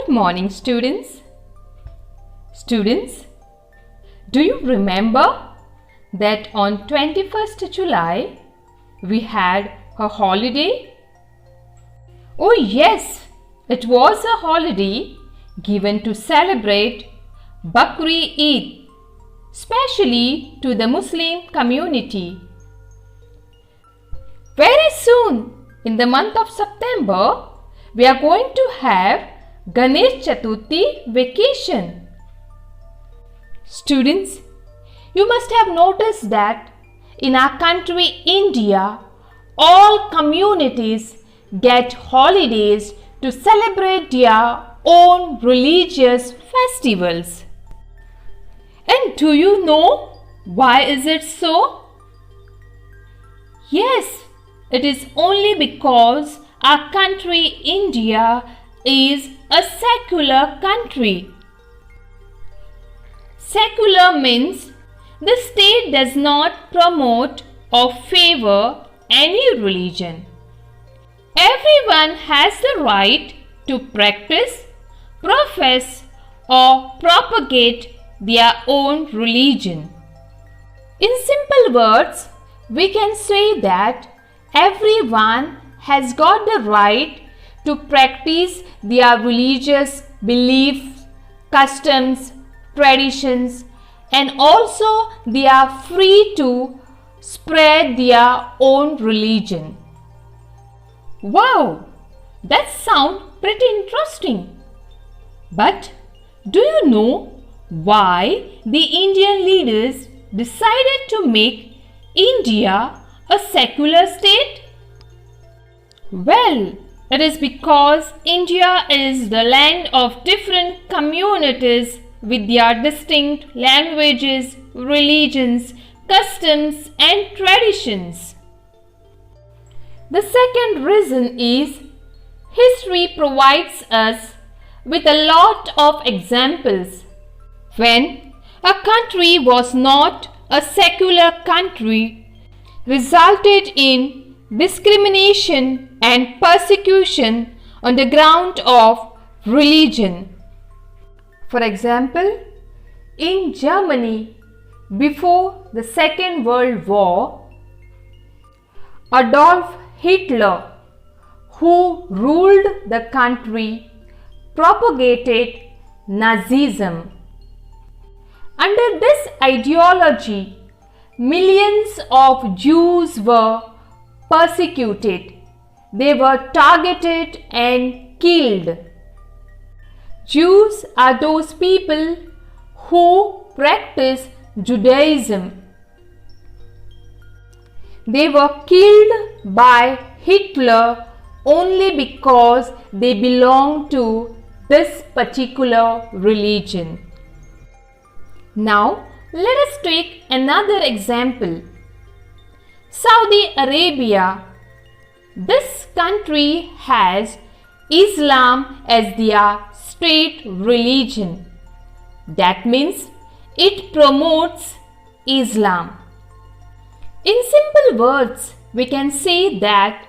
Good morning, students. Students, do you remember that on 21st July we had a holiday? Oh yes, it was a holiday given to celebrate Bakri Eid, especially to the Muslim community. Very soon, in the month of September, we are going to have Ganesh Chaturthi vacation. Students, you must have noticed that in our country India, all communities get holidays to celebrate their own religious festivals. And do you know why is it so? Yes, it is only because our country India is a secular country. Secular means the state does not promote or favor any religion. Everyone has the right to practice, profess or propagate their own religion. In simple words, we can say that everyone has got the right to practice their religious beliefs, customs, traditions, and also they are free to spread their own religion. Wow, that sounds pretty interesting. But do you know why the Indian leaders decided to make India a secular state? Well, it is because India is the land of different communities with their distinct languages, religions, customs and traditions. The second reason is history provides us with a lot of examples. When a country was not a secular country, resulted in discrimination and persecution on the ground of religion. For example, in Germany before the Second World War, Adolf Hitler, who ruled the country, propagated Nazism. Under this ideology, millions of Jews were persecuted. They were targeted and killed. Jews are those people who practice Judaism. They were killed by Hitler only because they belonged to this particular religion. Now, let us take another example. Saudi Arabia. This country has Islam as their state religion. That means it promotes Islam. In simple words, we can say that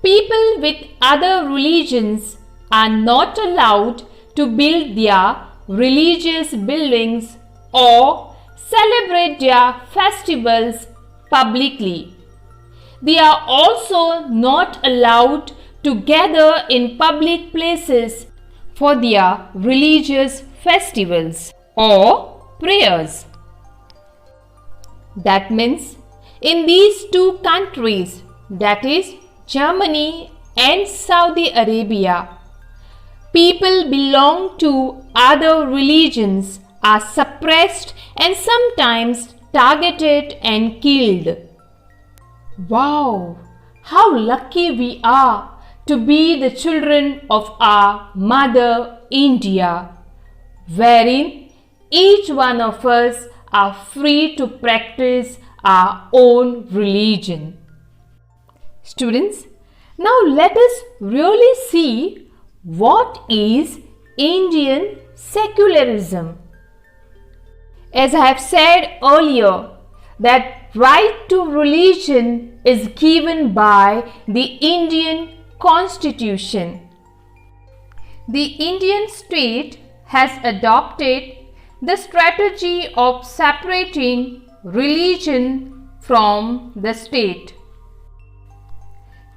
people with other religions are not allowed to build their religious buildings or celebrate their festivals publicly. They are also not allowed to gather in public places for their religious festivals or prayers. That means in these two countries, that is Germany and Saudi Arabia, people belong to other religions are suppressed and sometimes targeted and killed. Wow, how lucky we are to be the children of our mother India, wherein each one of us are free to practice our own religion. Students, now let us really see what is Indian secularism. As I have said earlier, that right to religion is given by the Indian Constitution. The Indian state has adopted the strategy of separating religion from the state.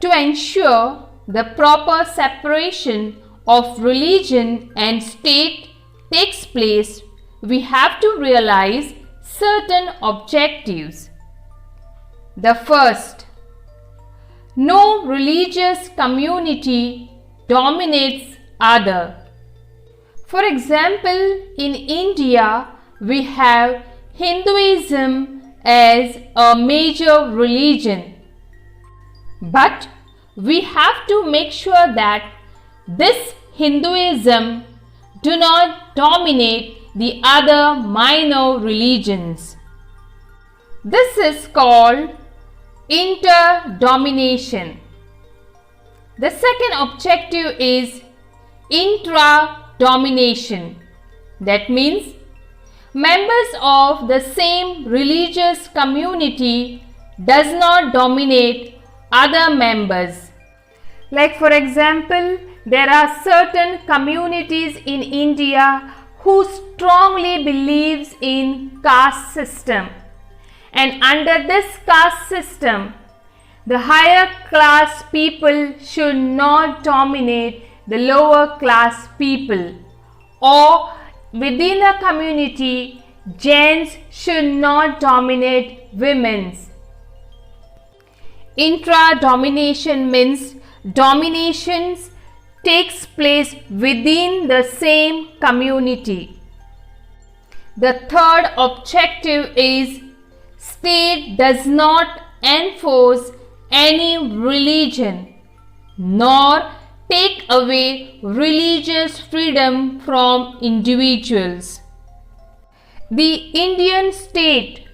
To ensure the proper separation of religion and state takes place, we have to realize certain objectives. The first, no religious community dominates other. For example, in India, we have Hinduism as a major religion. But we have to make sure that this Hinduism do not dominate the other minor religions. This is called inter-domination. The second objective is intra-domination. That means members of the same religious community does not dominate other members. Like for example, there are certain communities in India who strongly believes in caste system, and under this caste system, the higher class people should not dominate the lower class people, or within a community, gents should not dominate women's. Intra-domination means dominations takes place within the same community. The third objective is state does not enforce any religion nor take away religious freedom from individuals. The Indian state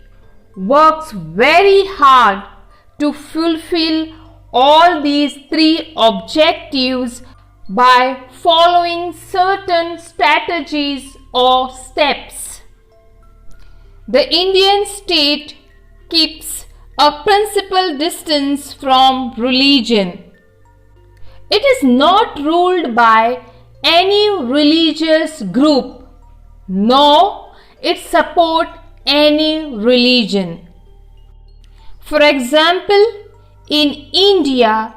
works very hard to fulfill all these three objectives by following certain strategies or steps. The Indian state keeps a principal distance from religion. It is not ruled by any religious group, nor it support any religion. For example, in India,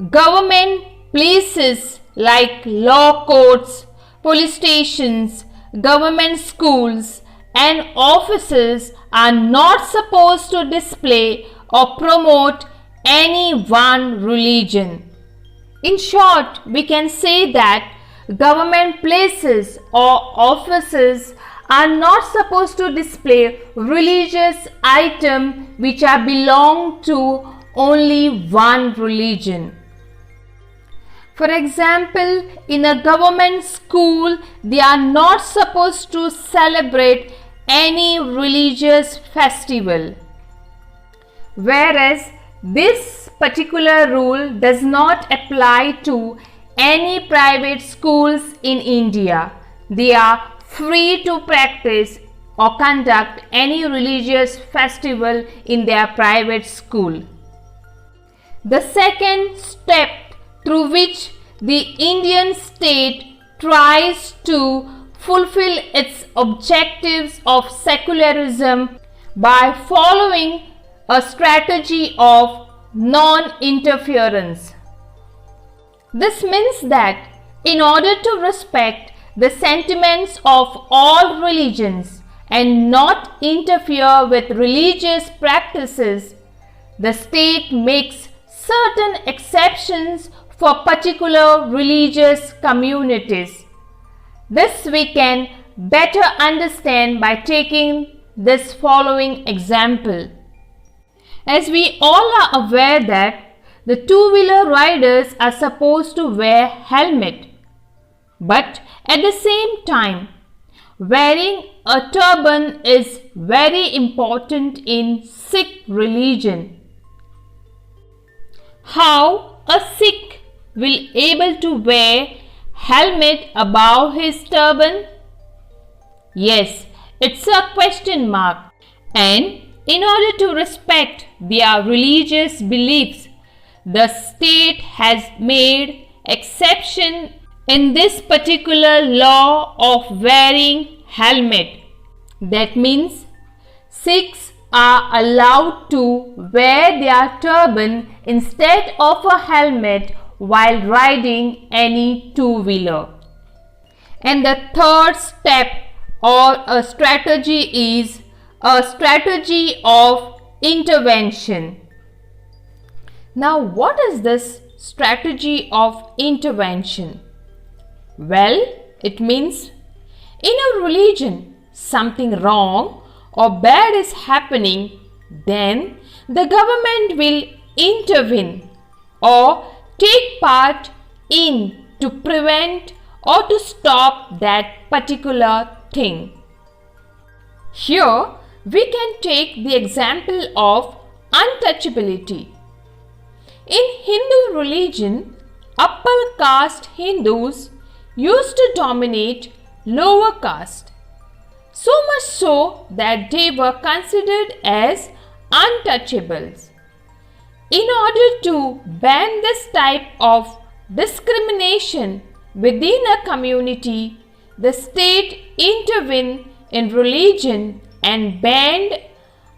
government places like law courts, police stations, government schools and offices are not supposed to display or promote any one religion. In short, we can say that government places or offices are not supposed to display religious items which are belong to only one religion. For example, in a government school, they are not supposed to celebrate any religious festival. Whereas this particular rule does not apply to any private schools in India. They are free to practice or conduct any religious festival in their private school. The second step through which the Indian state tries to fulfill its objectives of secularism by following a strategy of non-interference. This means that in order to respect the sentiments of all religions and not interfere with religious practices, the state makes certain exceptions for particular religious communities. This we can better understand by taking this following example. As we all are aware that the two-wheeler riders are supposed to wear helmet, but at the same time, wearing a turban is very important in Sikh religion. How a Sikh will able to wear helmet above his turban? Yes, it's a question mark. And in order to respect their religious beliefs, the state has made exception in this particular law of wearing helmet. That means Sikhs are allowed to wear their turban instead of a helmet while riding any two-wheeler. And the third step or a strategy is a strategy of intervention. Now, what is this strategy of intervention? Well, it means in a religion something wrong or bad is happening, then the government will intervene or take part in to prevent or to stop that particular thing. Here we can take the example of untouchability. In Hindu religion, upper caste Hindus used to dominate lower caste, so much so that they were considered as untouchables. In order to ban this type of discrimination within a community, the state intervened in religion and banned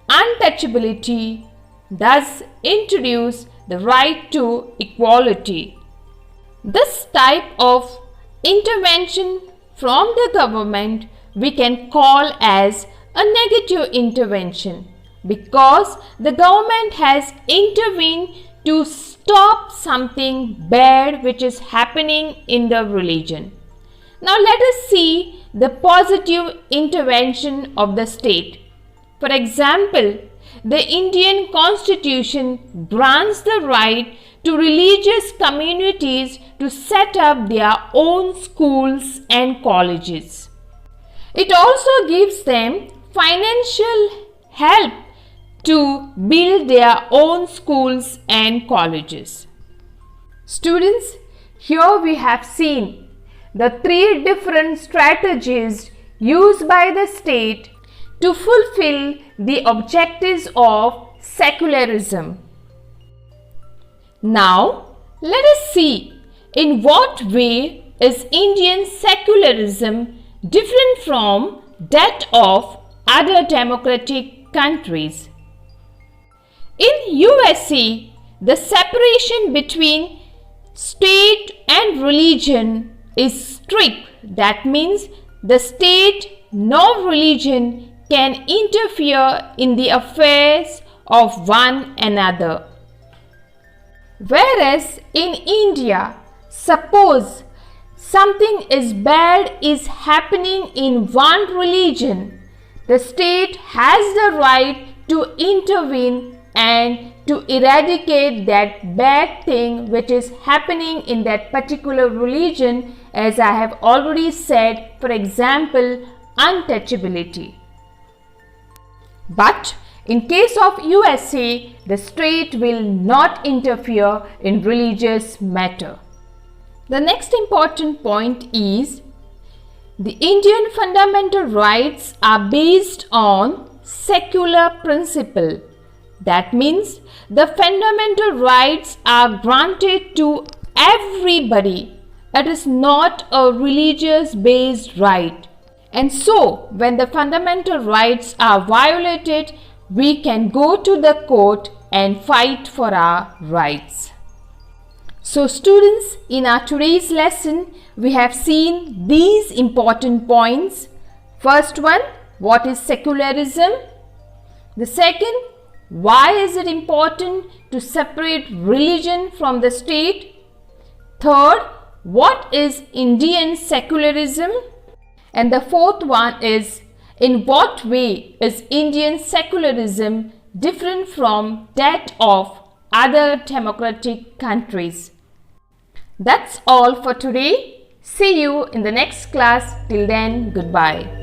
untouchability, thus introduced the right to equality. This type of intervention from the government we can call as a negative intervention, because the government has intervened to stop something bad which is happening in the religion. Now let us see the positive intervention of the state. For example, the Indian Constitution grants the right to religious communities to set up their own schools and colleges. It also gives them financial help to build their own schools and colleges. Students, here we have seen the three different strategies used by the state to fulfill the objectives of secularism. Now, let us see in what way is Indian secularism different from that of other democratic countries. In USA, the separation between state and religion is strict. That means the state nor religion can interfere in the affairs of one another. Whereas in India, suppose something is bad is happening in one religion, the state has the right to intervene and to eradicate that bad thing which is happening in that particular religion, as I have already said, for example, untouchability. But in case of USA, the state will not interfere in religious matter. The next important point is the Indian fundamental rights are based on secular principle. That means the fundamental rights are granted to everybody. It is not a religious based right. And so when the fundamental rights are violated, we can go to the court and fight for our rights. So students, in our today's lesson, we have seen these important points. First one, what is secularism? The second, why is it important to separate religion from the state? Third, what is Indian secularism? And the fourth one is, in what way is Indian secularism different from that of other democratic countries? That's all for today. See you in the next class. Till then, goodbye.